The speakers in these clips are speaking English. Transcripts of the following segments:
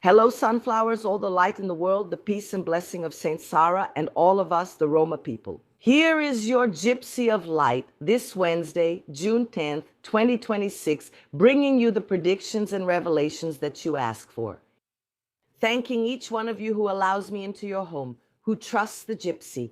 Hello, sunflowers, all the light in the world, the peace and blessing of Saint Sarah, and all of us, the Roma people. Here is your Gypsy of Light this Wednesday, June 10th, 2026, bringing you the predictions and revelations that you ask for. Thanking each one of you who allows me into your home, who trusts the Gypsy,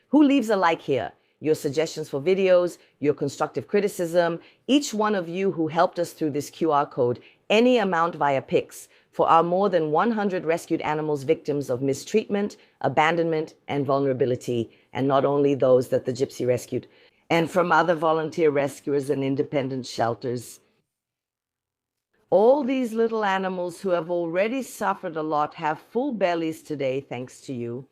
who leaves a like here, your suggestions for videos, your constructive criticism, each one of you who helped us through this QR code, any amount via Pix, for our more than 100 rescued animals victims of mistreatment, abandonment, and vulnerability, and not only those that the Gypsy rescued, and from other volunteer rescuers and independent shelters. All these little animals who have already suffered a lot have full bellies today, thanks to you.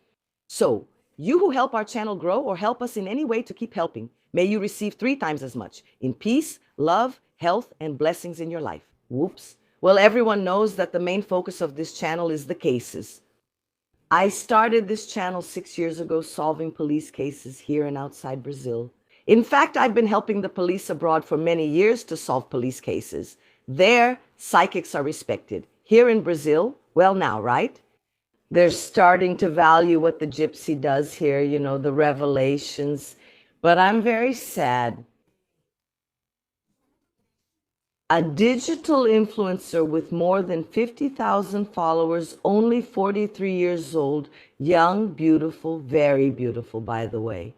So, you who help our channel grow or help us in any way to keep helping, may you receive 3 times as much in peace, love, health, and blessings in your life. Whoops. Well, everyone knows that the main focus of this channel is the cases. I started this channel 6 years ago solving police cases here and outside Brazil. In fact, I've been helping the police abroad for many years to solve police cases. There, psychics are respected. Here in Brazil, well now, right? They're starting to value what the Gypsy does here, you know, the revelations. But I'm very sad. A digital influencer with more than 50,000 followers, only 43 years old, young, beautiful, very beautiful, by the way.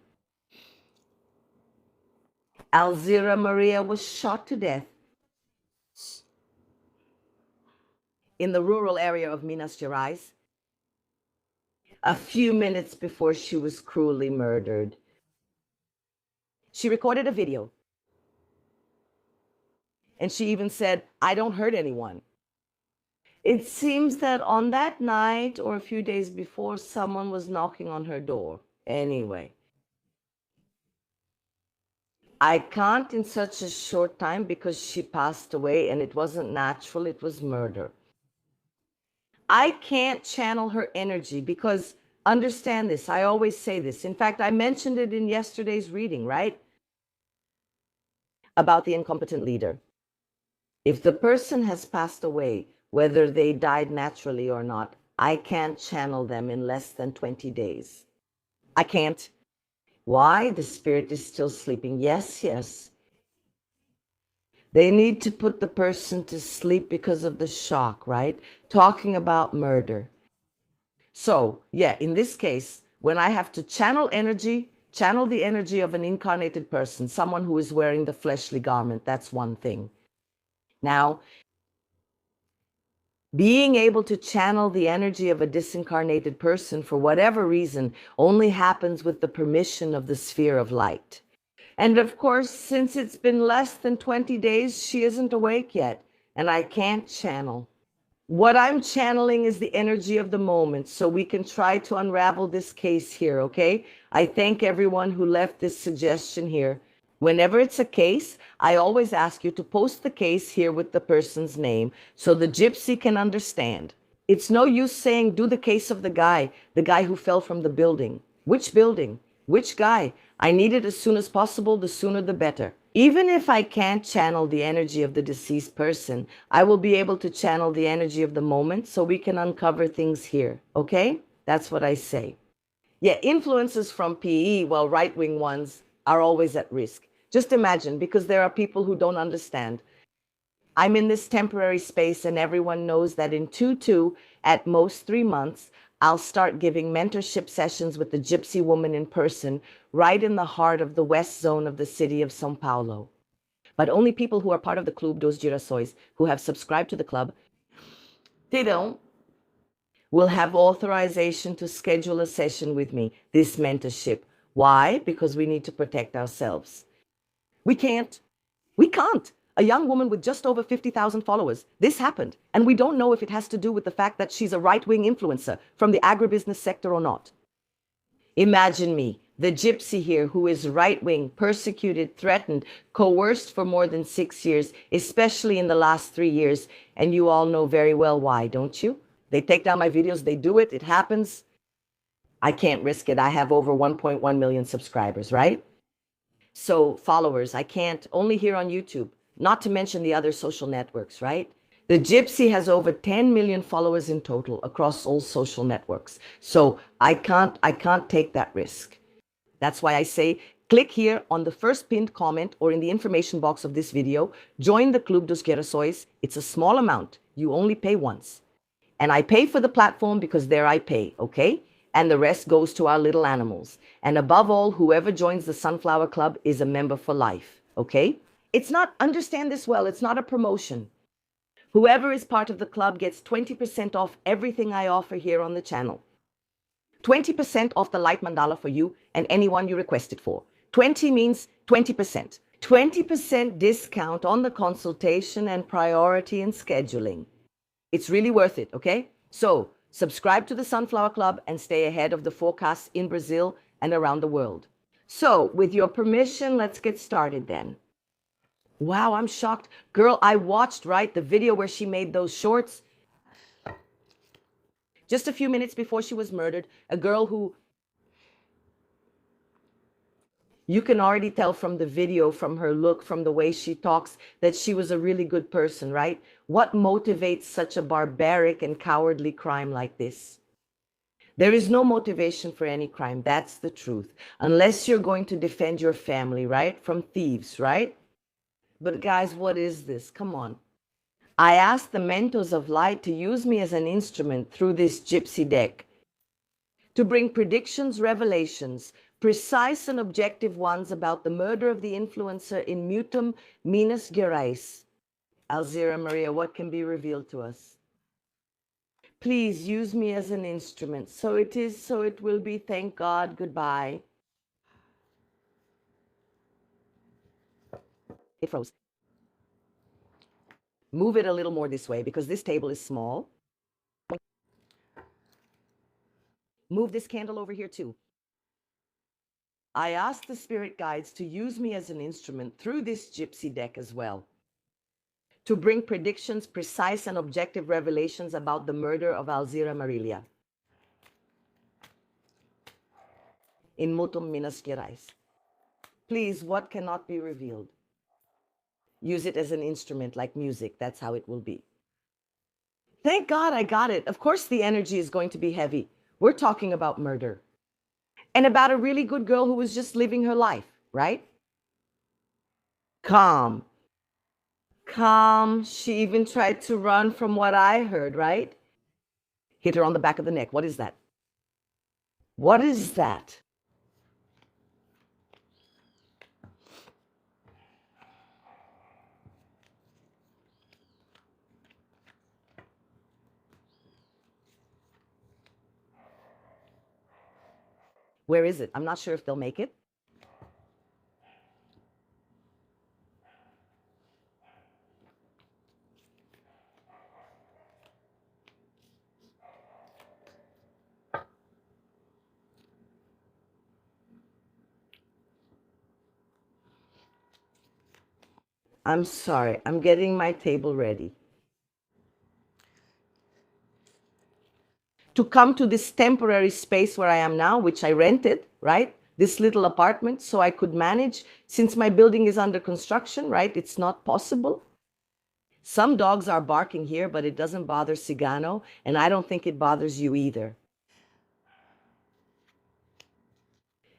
Alzira Maria was shot to death in the rural area of Minas Gerais a few minutes before she was cruelly murdered. She recorded a video. And she even said, "I don't hurt anyone." It seems that on that night or a few days before, someone was knocking on her door. Anyway, I can't in such a short time because she passed away and it wasn't natural, it was murder. I can't channel her energy because, understand this, I always say this. In fact, I mentioned it in yesterday's reading, right? About the incompetent leader. If the person has passed away, whether they died naturally or not, I can't channel them in less than 20 days. I can't. Why? The spirit is still sleeping. Yes, yes. They need to put the person to sleep because of the shock, right? Talking about murder. So, yeah, in this case, when I have to channel energy, channel the energy of an incarnated person, someone who is wearing the fleshly garment, that's one thing. Now, being able to channel the energy of a disincarnated person for whatever reason only happens with the permission of the sphere of light. And of course, since it's been less than 20 days, she isn't awake yet, and I can't channel. What I'm channeling is the energy of the moment, so we can try to unravel this case here, okay? I thank everyone who left this suggestion here. Whenever it's a case, I always ask you to post the case here with the person's name so the Gypsy can understand. It's no use saying, do the case of the guy who fell from the building. Which building? Which guy? I need it as soon as possible, the sooner the better. Even if I can't channel the energy of the deceased person, I will be able to channel the energy of the moment so we can uncover things here, okay? That's what I say. Yeah, influences from PE, well, right-wing ones, are always at risk. Just imagine, because there are people who don't understand. I'm in this temporary space and everyone knows that in 2-2, at most 3 months, I'll start giving mentorship sessions with the Gypsy woman in person, right in the heart of the west zone of the city of São Paulo. But only people who are part of the Clube dos Girassóis, who have subscribed to the club, they don't, will have authorization to schedule a session with me, this mentorship. Why? Because we need to protect ourselves. We can't. We can't. A young woman with just over 50,000 followers. This happened. And we don't know if it has to do with the fact that she's a right-wing influencer from the agribusiness sector or not. Imagine me, the Gypsy here, who is right-wing, persecuted, threatened, coerced for more than 6 years, especially in the last 3 years. And you all know very well why, don't you? They take down my videos, they do it, it happens. I can't risk it. I have over 1.1 million subscribers, right? So followers, I can't, only here on YouTube, not to mention the other social networks, right? The Gypsy has over 10 million followers in total across all social networks. So I can't take that risk. That's why I say click here on the first pinned comment or in the information box of this video. Join the Club dos Gerações. It's a small amount. You only pay once. And I pay for the platform because there I pay, okay? And the rest goes to our little animals. And above all, whoever joins the Sunflower Club is a member for life, okay? It's not, understand this well, it's not a promotion. Whoever is part of the club gets 20% off everything I offer here on the channel. 20% off the light mandala for you and anyone you request it for. 20 means 20%. 20% discount on the consultation and priority in scheduling. It's really worth it, okay? So, subscribe to the Sunflower Club and stay ahead of the forecasts in Brazil and around the world. So, with your permission, let's get started then. Wow, I'm shocked. Girl, I watched, right, the video where she made those shorts. Just a few minutes before she was murdered, a girl who you can already tell from the video, from her look, from the way she talks, that she was a really good person, right? What motivates such a barbaric and cowardly crime like this? There is no motivation for any crime. That's the truth. Unless you're going to defend your family, right? From thieves, right? But guys, what is this? Come on. I asked the Mentos of Light to use me as an instrument through this gypsy deck to bring predictions, revelations, precise and objective ones about the murder of the influencer in Mutum, Minas Gerais. Alzira Maria, what can be revealed to us? Please use me as an instrument. So it is, so it will be. Thank God. Goodbye. It froze. Move it a little more this way because this table is small. Move this candle over here too. I asked the spirit guides to use me as an instrument through this gypsy deck as well, to bring predictions, precise and objective revelations about the murder of Alzira Marilia in Mutum, Minas Gerais. Please, what cannot be revealed? Use it as an instrument like music. That's how it will be. Thank God I got it. Of course the energy is going to be heavy. We're talking about murder. And about a really good girl who was just living her life, right? Calm. Calm. She even tried to run from what I heard, right? Hit her on the back of the neck. What is that? What is that? Where is it? I'm not sure if they'll make it. I'm sorry. I'm getting my table ready. To come to this temporary space where I am now, which I rented, right? This little apartment, so I could manage, since my building is under construction, right? It's not possible. Some dogs are barking here, but it doesn't bother Cigano, and I don't think it bothers you either.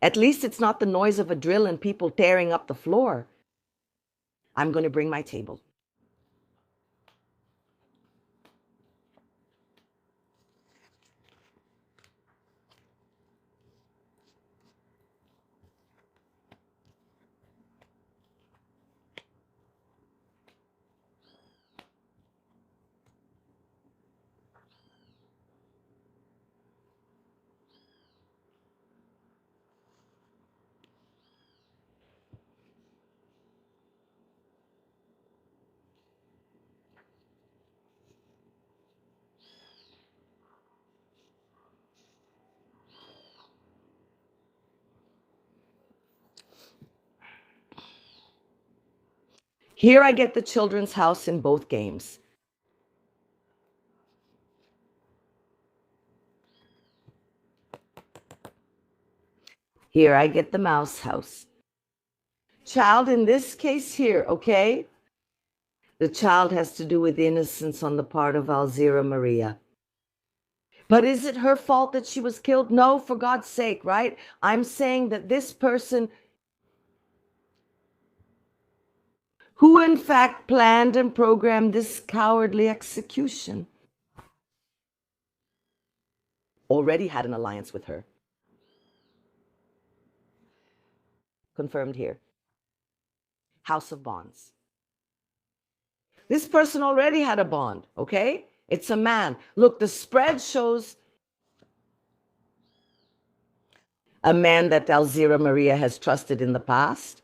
At least it's not the noise of a drill and people tearing up the floor. I'm going to bring my table. Here I get the children's house in both games. Here I get the mouse house. Child, in this case here, okay? The child has to do with innocence on the part of Alzira Maria. But is it her fault that she was killed? No, for God's sake, right? I'm saying that this person who in fact planned and programmed this cowardly execution already had an alliance with her. Confirmed here. House of Bonds. This person already had a bond, okay? It's a man. Look, the spread shows a man that Alzira Maria has trusted in the past.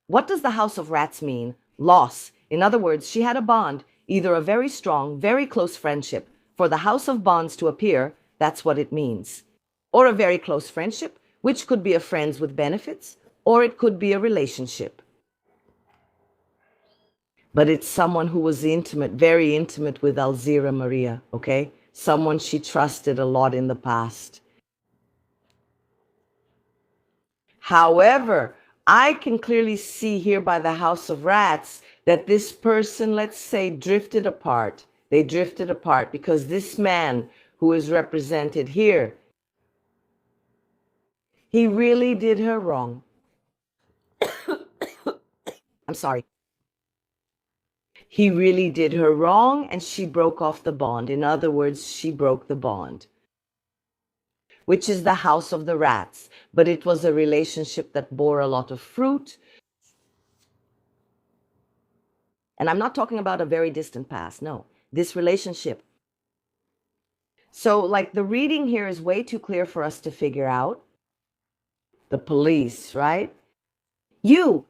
What does the House of Rats mean? Loss. In other words, she had a bond, either a very strong, very close friendship. For the House of Bonds to appear, that's what it means. Or a very close friendship, which could be a friends with benefits, or it could be a relationship. But it's someone who was intimate, very intimate with Alzira Maria, okay? Someone she trusted a lot in the past. However, I can clearly see here by the House of Rats that this person, let's say, drifted apart. They drifted apart because this man who is represented here, he really did her wrong. I'm sorry. He really did her wrong and she broke off the bond. In other words, she broke the bond, which is the House of the Rats. But it was a relationship that bore a lot of fruit. And I'm not talking about a very distant past. No, this relationship. So like the reading here is way too clear for us to figure out. The police, right? You,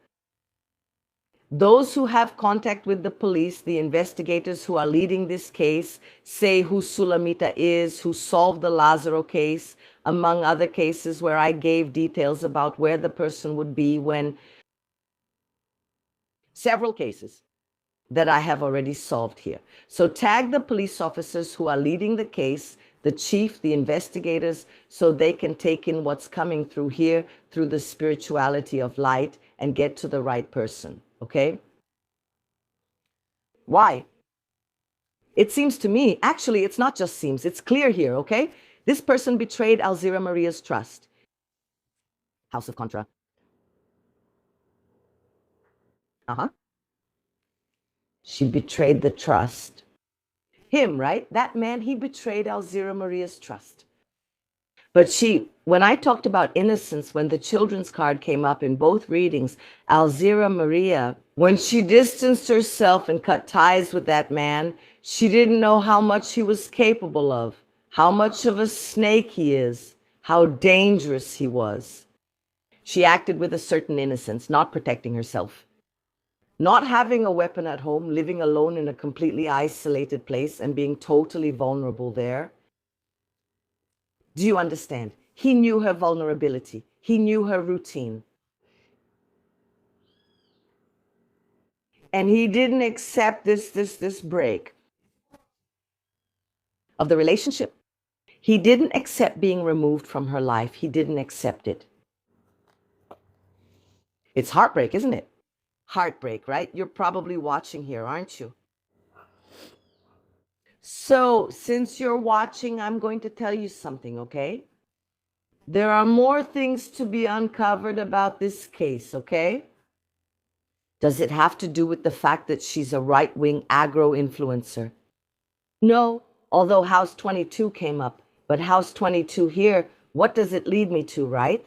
those who have contact with the police, the investigators who are leading this case, say who Sulamita is, who solved the Lazaro case, among other cases where I gave details about where the person would be when several cases that I have already solved here. So tag the police officers who are leading the case, the chief, the investigators, so they can take in what's coming through here, through the spirituality of light and get to the right person, okay? Why? It seems to me, actually, it's not just seems, it's clear here, okay? This person betrayed Alzira Maria's trust. House of Contra. Uh-huh. She betrayed the trust. Him, right? That man, he betrayed Alzira Maria's trust. But when I talked about innocence, when the children's card came up in both readings, Alzira Maria, when she distanced herself and cut ties with that man, she didn't know how much he was capable of, how much of a snake he is, how dangerous he was. She acted with a certain innocence, not protecting herself. Not having a weapon at home, living alone in a completely isolated place and being totally vulnerable there. Do you understand? He knew her vulnerability. He knew her routine. And he didn't accept this break of the relationship. He didn't accept being removed from her life. He didn't accept it. It's heartbreak, isn't it? Heartbreak, right? You're probably watching here, aren't you? So, since you're watching, I'm going to tell you something, okay? There are more things to be uncovered about this case, okay? Does it have to do with the fact that she's a right-wing agro influencer? No, although House 22 came up. But House 22 here, what does it lead me to, right?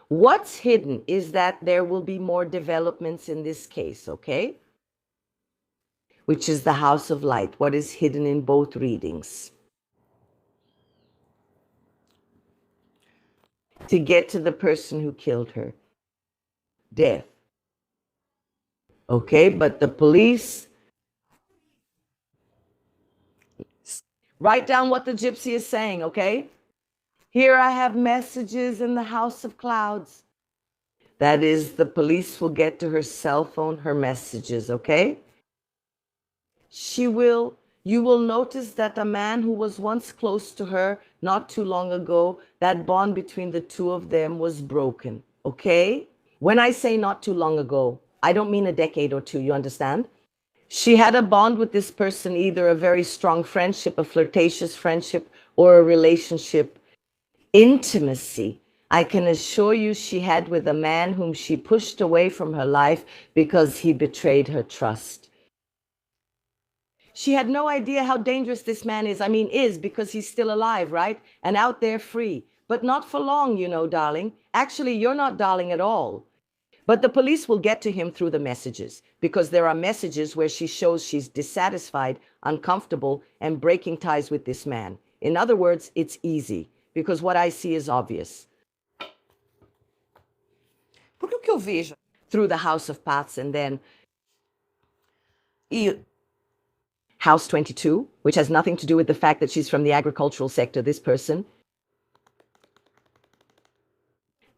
What's hidden is that there will be more developments in this case, okay? Which is the House of Light, what is hidden in both readings. To get to the person who killed her. Death. Okay, but the police... Write down what the gypsy is saying, okay? Here I have messages in the House of Clouds. That is, the police will get to her cell phone, her messages, okay? You will notice that a man who was once close to her not too long ago, that bond between the two of them was broken, okay? When I say not too long ago, I don't mean a decade or two, you understand? She had a bond with this person, either a very strong friendship, a flirtatious friendship, or a relationship, intimacy. I can assure you she had with a man whom she pushed away from her life because he betrayed her trust. She had no idea how dangerous this man is. I mean, is because he's still alive, right? And out there free. But not for long, you know, darling. Actually, you're not darling at all. But the police will get to him through the messages, because there are messages where she shows she's dissatisfied, uncomfortable, and breaking ties with this man. In other words, it's easy, because what I see is obvious. Porque o que eu vejo through the House of Paths, and then House 22, which has nothing to do with the fact that she's from the agricultural sector, this person.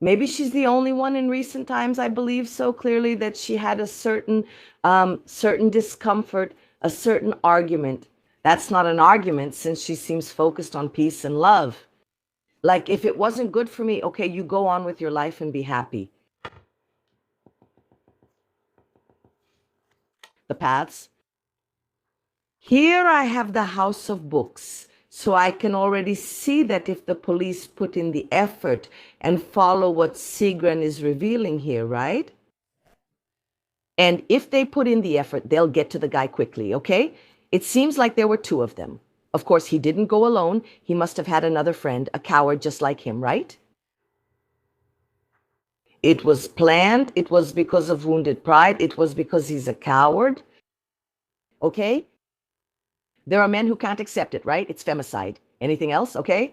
Maybe she's the only one in recent times, I believe so clearly, that she had a certain discomfort, a certain argument. That's not an argument, since she seems focused on peace and love. Like, if it wasn't good for me, okay, you go on with your life and be happy. The paths. Here I have the House of Books. So I can already see that if the police put in the effort and follow what Sigran is revealing here, right? And if they put in the effort, they'll get to the guy quickly, okay? It seems like there were two of them. Of course, he didn't go alone. He must have had another friend, a coward just like him, right? It was planned. It was because of wounded pride. It was because he's a coward, okay? There are men who can't accept it, right? It's femicide. Anything else, okay?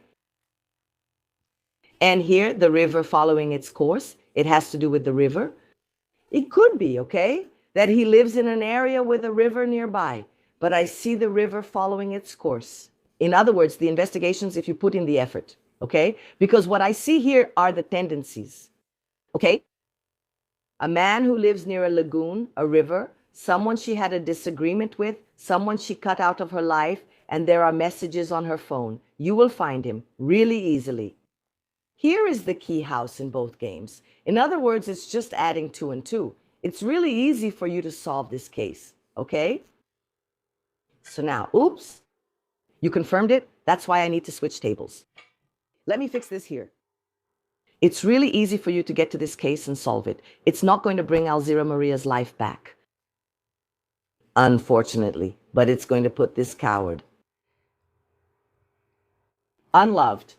And here, the river following its course. It has to do with the river. It could be, okay, that he lives in an area with a river nearby, but I see the river following its course. In other words, the investigations, if you put in the effort, okay? Because what I see here are the tendencies, okay? A man who lives near a lagoon, a river, someone she had a disagreement with, someone she cut out of her life, and there are messages on her phone. You will find him really easily. Here is the key house in both games. In other words, it's just adding 2 and 2. It's really easy for you to solve this case, okay? So now, oops, you confirmed it? That's why I need to switch tables. Let me fix this here. It's really easy for you to get to this case and solve it. It's not going to bring Alzira Maria's life back, unfortunately, but it's going to put this coward, unloved,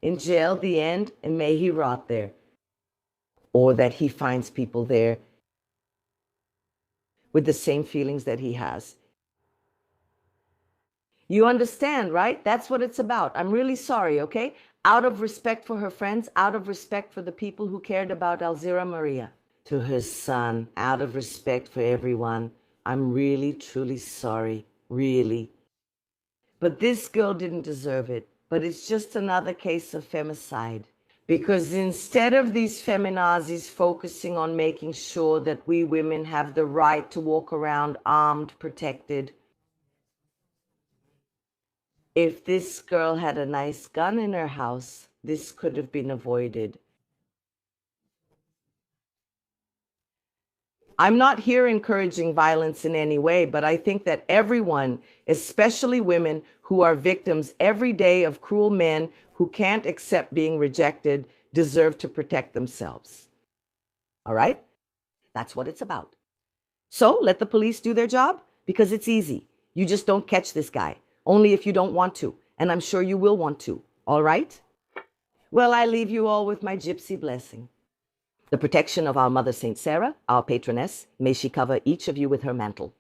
in jail, the end, and may he rot there. Or that he finds people there with the same feelings that he has. You understand, right? That's what it's about. I'm really sorry, okay? Out of respect for her friends, out of respect for the people who cared about Alzira Maria. To her son, out of respect for everyone, I'm really, truly sorry. Really. But this girl didn't deserve it. But it's just another case of femicide. Because instead of these feminazis focusing on making sure that we women have the right to walk around armed, protected, if this girl had a nice gun in her house, this could have been avoided. I'm not here encouraging violence in any way, but I think that everyone, especially women who are victims every day of cruel men who can't accept being rejected, deserve to protect themselves. All right? That's what it's about. So let the police do their job, because it's easy. You just don't catch this guy, only if you don't want to, and I'm sure you will want to. All right? Well, I leave you all with my gypsy blessing. The protection of our Mother Saint Sarah, our patroness, may she cover each of you with her mantle.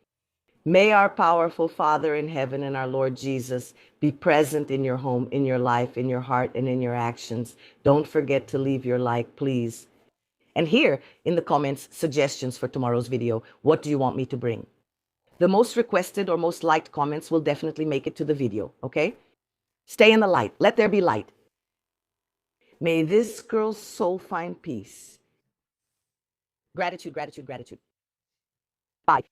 May our powerful Father in heaven and our Lord Jesus be present in your home, in your life, in your heart, and in your actions. Don't forget to leave your like, please. And here in the comments, suggestions for tomorrow's video. What do you want me to bring? The most requested or most liked comments will definitely make it to the video, okay? Stay in the light. Let there be light. May this girl's soul find peace. Gratitude, gratitude, gratitude. Bye.